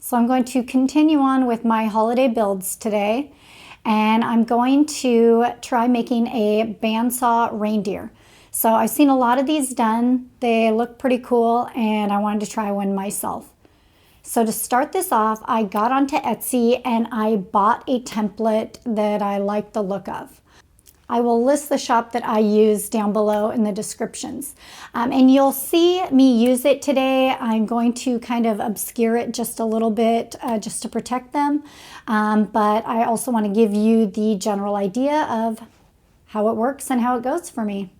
So I'm going to continue on with my holiday builds today, and I'm going to try making a bandsaw reindeer. So I've seen a lot of these done. They look pretty cool, and I wanted to try one myself. So to start this off, I got onto Etsy and I bought a template that I like the look of. I will list the shop that I use down below in the descriptions. And you'll see me use it today. I'm going to kind of obscure it just a little bit just to protect them. But I also want to give you the general idea of how it works and how it goes for me.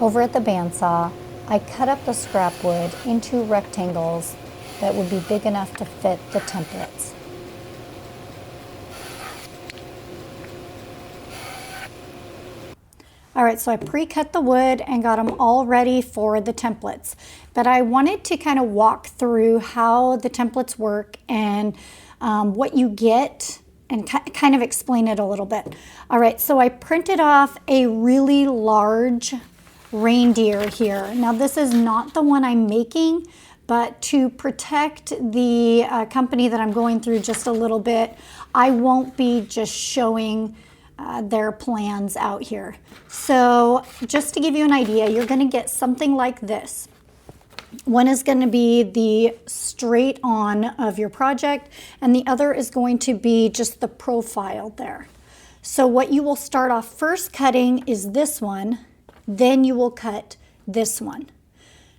Over at the bandsaw, I cut up the scrap wood into rectangles that would be big enough to fit the templates. All right, so I pre-cut the wood and got them all ready for the templates. But I wanted to kind of walk through how the templates work and what you get and kind of explain it a little bit. All right, so I printed off a really large reindeer here. Now this is not the one I'm making, but to protect the company that I'm going through just a little bit, I won't be just showing their plans out here. So just to give you an idea, you're going to get something like this. One is going to be the straight on of your project, and the other is going to be just the profile there. So what you will start off first cutting is this one, then you will cut this one.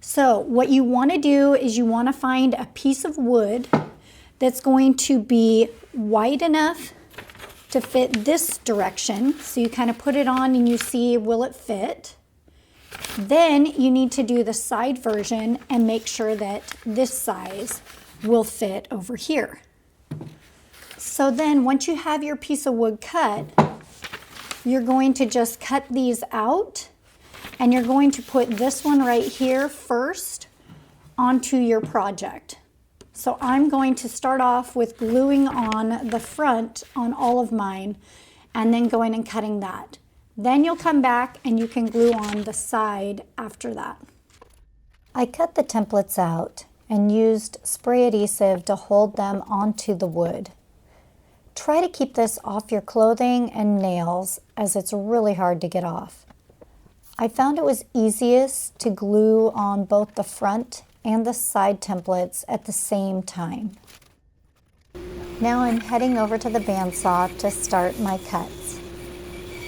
So what you want to do is you want to find a piece of wood that's going to be wide enough to fit this direction. So you kind of put it on and you see, will it fit? Then you need to do the side version and make sure that this size will fit over here. So then once you have your piece of wood cut, you're going to just cut these out, and you're going to put this one right here first onto your project. So I'm going to start off with gluing on the front on all of mine and then going and cutting that. Then you'll come back and you can glue on the side after that. I cut the templates out and used spray adhesive to hold them onto the wood. Try to keep this off your clothing and nails as it's really hard to get off. I found it was easiest to glue on both the front and the side templates at the same time. Now I'm heading over to the bandsaw to start my cuts.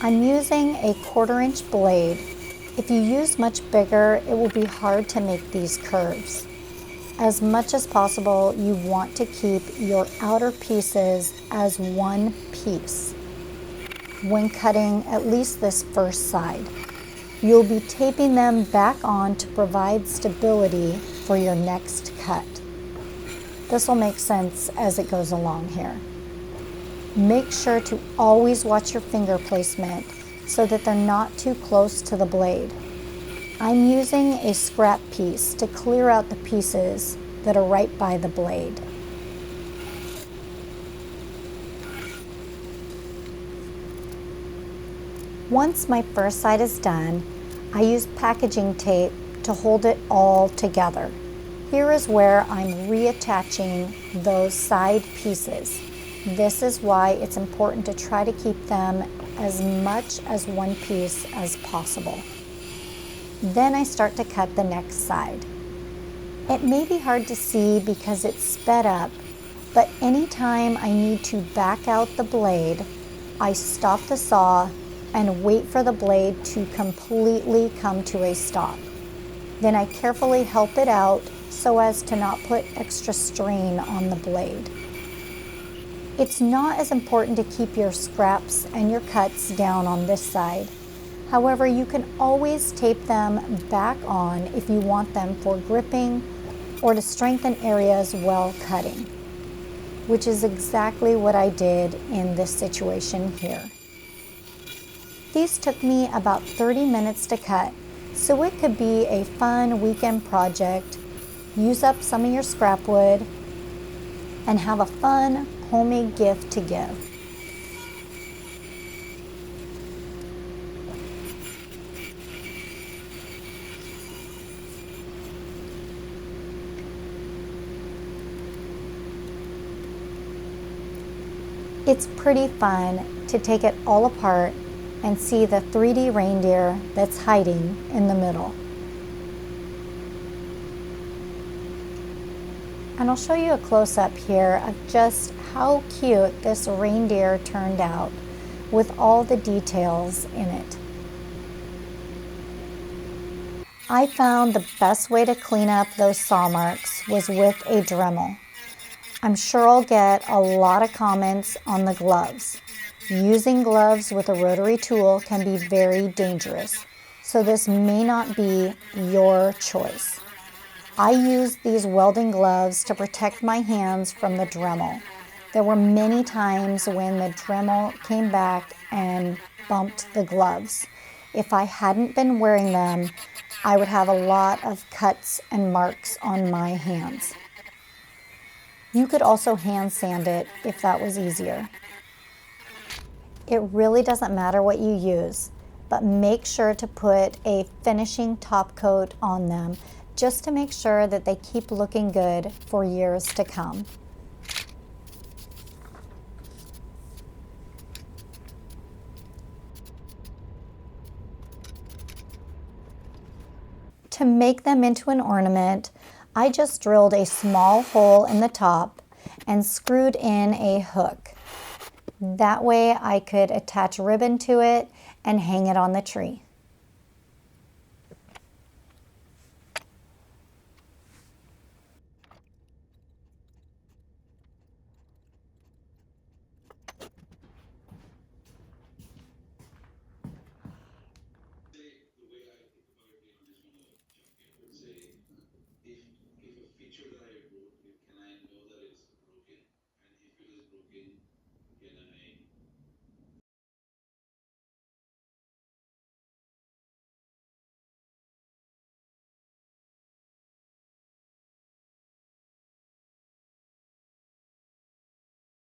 I'm using a 1/4-inch blade. If you use much bigger, it will be hard to make these curves. As much as possible, you want to keep your outer pieces as one piece when cutting at least this first side. You'll be taping them back on to provide stability for your next cut. This will make sense as it goes along here. Make sure to always watch your finger placement so that they're not too close to the blade. I'm using a scrap piece to clear out the pieces that are right by the blade. Once my first side is done, I use packaging tape to hold it all together. Here is where I'm reattaching those side pieces. This is why it's important to try to keep them as much as one piece as possible. Then I start to cut the next side. It may be hard to see because it's sped up, but anytime I need to back out the blade, I stop the saw and wait for the blade to completely come to a stop. Then I carefully help it out so as to not put extra strain on the blade. It's not as important to keep your scraps and your cuts down on this side. However, you can always tape them back on if you want them for gripping or to strengthen areas while cutting, which is exactly what I did in this situation here. These took me about 30 minutes to cut, so it could be a fun weekend project. Use up some of your scrap wood and have a fun homemade gift to give. It's pretty fun to take it all apart and see the 3D reindeer that's hiding in the middle. And I'll show you a close-up here of just how cute this reindeer turned out with all the details in it. I found the best way to clean up those saw marks was with a Dremel. I'm sure I'll get a lot of comments on the gloves. Using gloves with a rotary tool can be very dangerous, so this may not be your choice. I used these welding gloves to protect my hands from the Dremel. There were many times when the Dremel came back and bumped the gloves. If I hadn't been wearing them, I would have a lot of cuts and marks on my hands. You could also hand sand it if that was easier. It really doesn't matter what you use, but make sure to put a finishing top coat on them just to make sure that they keep looking good for years to come. To make them into an ornament, I just drilled a small hole in the top and screwed in a hook. That way I could attach ribbon to it and hang it on the tree.